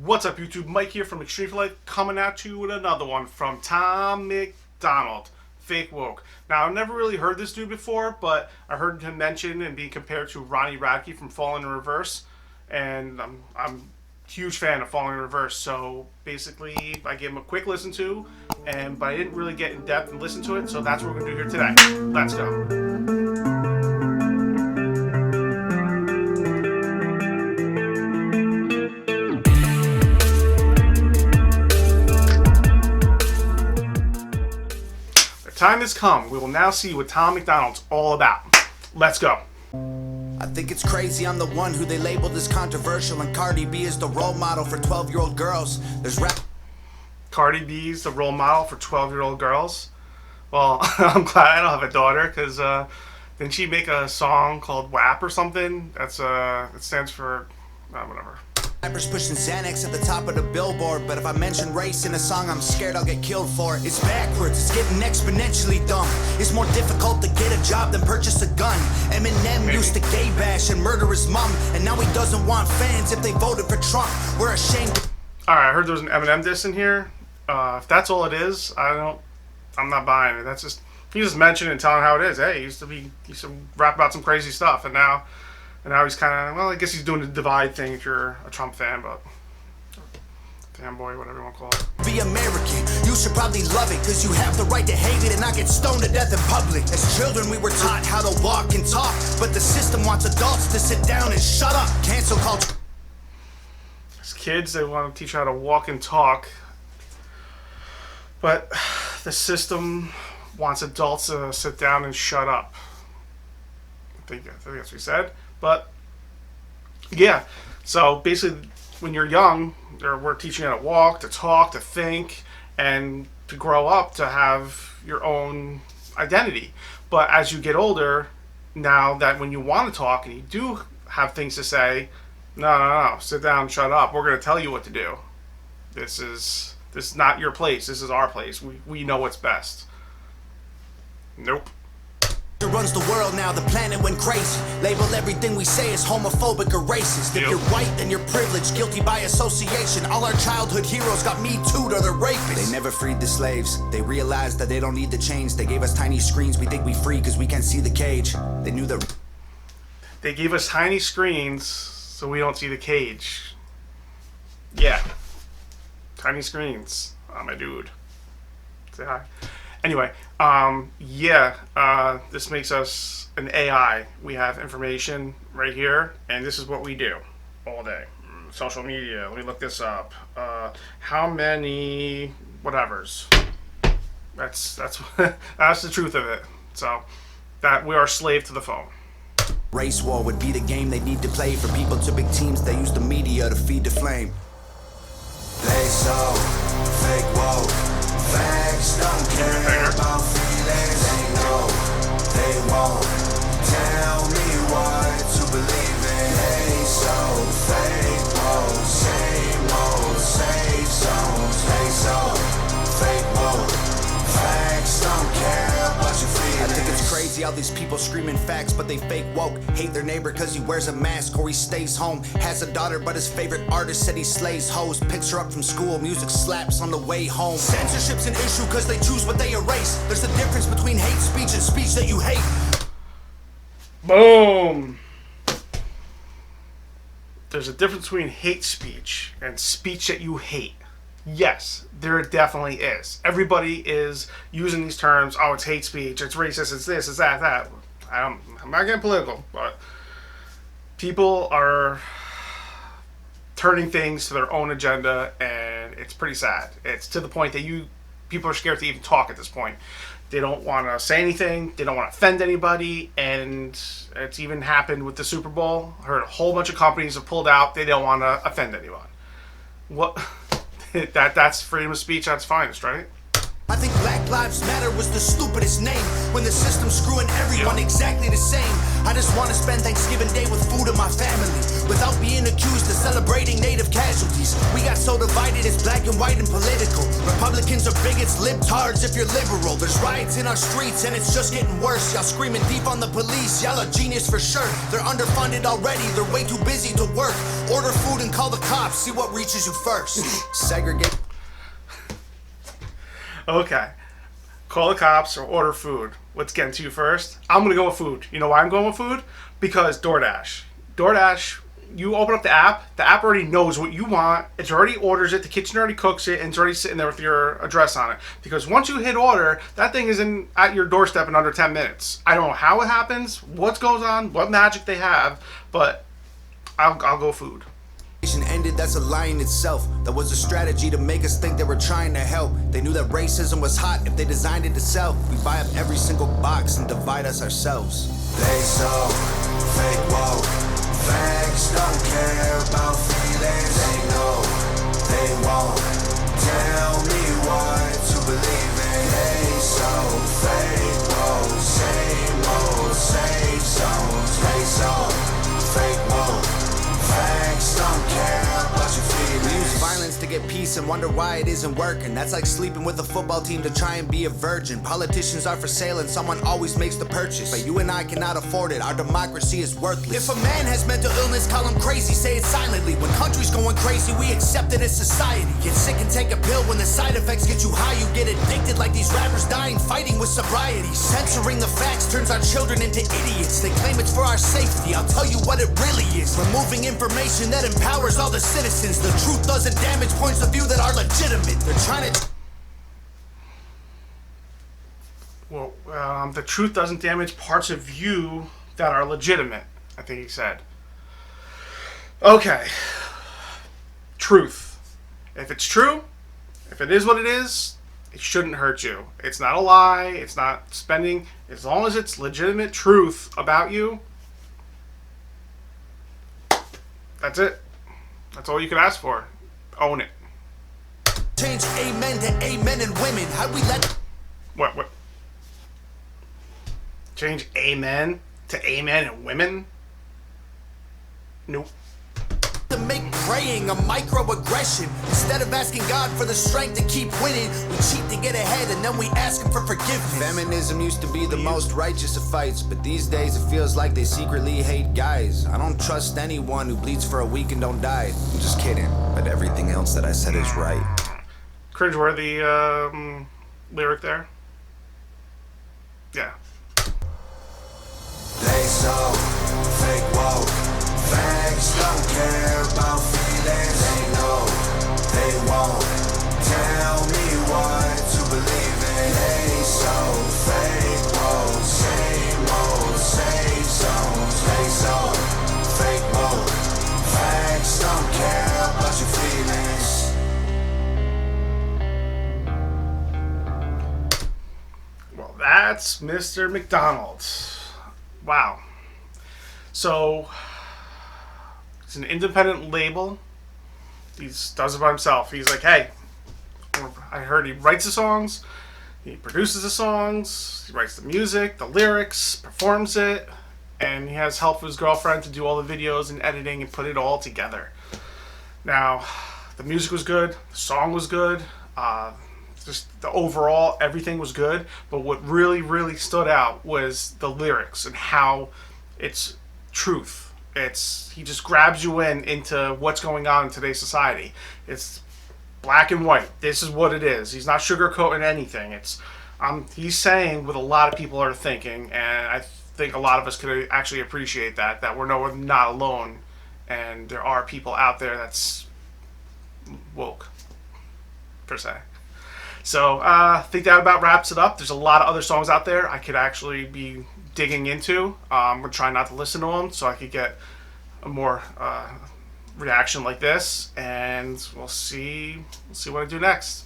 What's up, YouTube? Mike here from Extreme for Life, coming at you with another one from Tom MacDonald, Fake Woke. Now, I've never really heard this dude before, but I heard him mentioned and being compared to Ronnie Radke from Falling in Reverse, and I'm a huge fan of Falling in Reverse. So basically, I gave him a quick listen to, but I didn't really get in depth and listen to it. So that's what we're gonna do here today. Let's go. Time has come. We will now see what Tom MacDonald's all about. Let's go. I think it's crazy I'm the one who they labeled as controversial, and Cardi B is the role model for 12-year-old girls. There's rap. Cardi B's the role model for 12-year-old girls? Well, I'm glad I don't have a daughter, because didn't she make a song called WAP or something? It stands for whatever. Rappers pushing Xanax at the top of the billboard, but if I mention race in a song, I'm scared I'll get killed for it. It's backwards, it's getting exponentially dumb. It's more difficult to get a job than purchase a gun. Eminem used to gay bash and murder his mom, and now he doesn't want fans if they voted for Trump. We're ashamed. Alright, I heard there was an Eminem diss in here. If that's all it is, I'm not buying it. That's just, he just mentioned and telling how it is. Hey, he used to rap about some crazy stuff, and now he's kind of, well, I guess he's doing the divide thing if you're a Trump fan, but fanboy, whatever you want to call it. Be American, you should probably love it, because you have the right to hate it and not get stoned to death in public. As children, we were taught how to walk and talk, but the system wants adults to sit down and shut up. Cancel culture. As kids, they want to teach you how to walk and talk, but the system wants adults to sit down and shut up. I think that's what he said. But yeah, so basically when you're young, we're teaching you how to walk, to talk, to think, and to grow up to have your own identity. But as you get older, now that when you want to talk and you do have things to say, no, sit down, shut up. We're going to tell you what to do. This is not your place. This is our place. We know what's best. Nope. Runs the world now, the planet went crazy. Label everything we say as homophobic or racist. If you're white, then you're privileged, guilty by association. All our childhood heroes got Me Too'd or they're rapists. They never freed the slaves. They realized that they don't need the chains. They gave us tiny screens. We think we free because we can't see the cage. They knew that. They gave us tiny screens so we don't see the cage. Yeah. Tiny screens. My dude. Say hi. Anyway, this makes us an AI. We have information right here, and this is what we do all day. Social media, let me look this up. How many whatevers? That's that's the truth of it. So, that we are slave to the phone. Race war would be the game they need to play. For people to big teams, they use the media to feed the flame. They so fake woke. Facts don't care about feelings. They know they won't tell me what to believe in. They so fake, woke, same old safe zones. They so fake, woke. Facts don't care about your feelings. I think it's crazy how these people screaming facts, but they fake woke. Hate their neighbor cause he wears a mask or he stays home. Has a daughter but his favorite artist said he slays hoes. Picks her up from school, music slaps on the way home. Censorship's an issue cause they choose what they erase. There's a difference between hate speech and speech that you hate. Boom. There's a difference between hate speech and speech that you hate. Yes, there definitely is. Everybody is using these terms. Oh, it's hate speech. It's racist. It's this. It's that. I'm not getting political, but people are turning things to their own agenda, and it's pretty sad. It's to the point that people are scared to even talk at this point. They don't want to say anything. They don't want to offend anybody, and it's even happened with the Super Bowl. I heard a whole bunch of companies have pulled out. They don't want to offend anyone. What? That's freedom of speech at its finest, right? I think Black Lives Matter was the stupidest name when the system's screwing everyone exactly the same. I just want to spend Thanksgiving Day with food in my family without being accused of celebrating native casualties. We got so divided It's black and white and political. Republicans are bigots, libtards if you're liberal. There's riots in our streets and it's just getting worse. Y'all screaming deep on the police, y'all are genius for sure. They're underfunded already, they're way too busy to work. Order food and call the cops, see what reaches you first. Segregate. Okay. Call the cops or order food. What's getting to you first? I'm going to go with food. You know why I'm going with food? Because DoorDash. DoorDash, you open up the app already knows what you want, it already orders it, the kitchen already cooks it, and it's already sitting there with your address on it. Because once you hit order, that thing is at your doorstep in under 10 minutes. I don't know how it happens, what goes on, what magic they have, but I'll go food. Ended, that's a lie in itself. That was a strategy to make us think they were trying to help. They knew that racism was hot if they designed it to sell. We buy up every single box and divide us ourselves. They so fake woke. Facts don't care about feelings. They know they won't tell me what to believe in. They so fake woke. Same old, same songs. They so fake woke. Facts don't care about your feelings. We use violence to get peace and wonder why it isn't working. That's like sleeping with a football team to try and be a virgin. Politicians are for sale and someone always makes the purchase. But you and I cannot afford it, our democracy is worthless. If a man has mental illness, call him crazy, say it silently. When country's going crazy, we accept it as society. Get sick and take a pill, when the side effects get you high, you get addicted like these rappers dying fighting with sobriety. Censoring the facts turns our children into idiots. They claim it's for our safety, I'll tell you what it really is. Removing information that empowers all the citizens. The truth doesn't damage points of view that are legitimate. They're trying to... Well, the truth doesn't damage parts of you that are legitimate, I think he said. Okay. Truth. If it's true, if it is what it is, it shouldn't hurt you. It's not a lie. It's not spending. As long as it's legitimate truth about you, that's it. That's all you can ask for. Own it. Change amen to amen and women. How we let... What? Change amen to amen and women? Nope. To make praying a microaggression. Instead of asking God for the strength to keep winning, we cheat to get ahead and then we ask him for forgiveness. Feminism used to be the most righteous of fights, but these days it feels like they secretly hate guys. I don't trust anyone who bleeds for a week and don't die. I'm just kidding, but everything else that I said is right. Cringeworthy lyric there. Yeah. They so fake woke. Facts don't care about feelings. They know they won't tell me what to believe in. They so fake woke. Same old, same songs. They so fake woke. Facts don't care about your feelings. Well, that's Mr. McDonald. Wow. So, it's an independent label. He does it by himself. He's like, hey, I heard he writes the songs, he produces the songs, he writes the music, the lyrics, performs it, and he has help of his girlfriend to do all the videos and editing and put it all together. Now, the music was good, the song was good, just the overall, everything was good, but what really, really stood out was the lyrics and how it's truth. He just grabs you into what's going on in today's society. It's black and white. This is what it is. He's not sugarcoating anything. He's saying what a lot of people are thinking, and I think a lot of us could actually appreciate that we're not alone, and there are people out there that's woke, per se. So I think that about wraps it up. There's a lot of other songs out there I could actually be digging into. I'm going to try not to listen to them so I could get a more reaction like this, and we'll see what I do next.